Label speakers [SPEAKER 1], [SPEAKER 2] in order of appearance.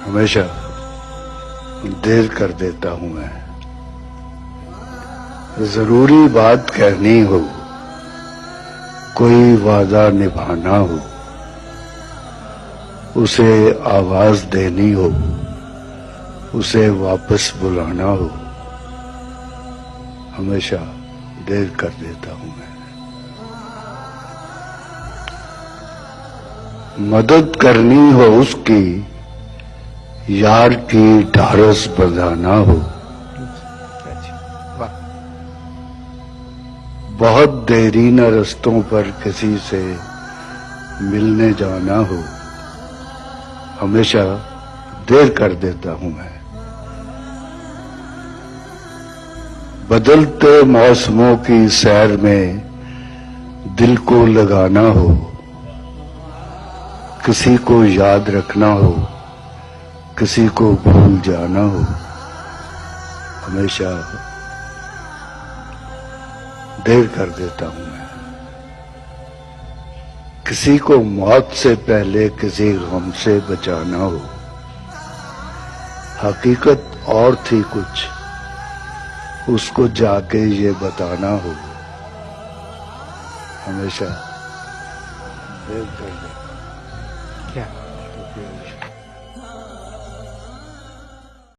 [SPEAKER 1] हमेशा देर कर देता हूं मैं। जरूरी बात कहनी हो, कोई वादा निभाना हो, उसे आवाज देनी हो, उसे वापस बुलाना हो, हमेशा देर कर देता हूं मैं। मदद करनी हो उसकी, यार की ढारस बंधाना हो, बहुत देरी न रस्तों पर किसी से मिलने जाना हो, हमेशा देर कर देता हूं मैं। बदलते मौसमों की सैर में दिल को लगाना हो, किसी को याद रखना हो, किसी को भूल जाना हो, हमेशा देर कर देता हूं मैं। किसी को मौत से पहले किसी गम से बचाना हो, हकीकत और थी कुछ, उसको जाके ये बताना हो, हमेशा देर कर देता हूं।
[SPEAKER 2] क्या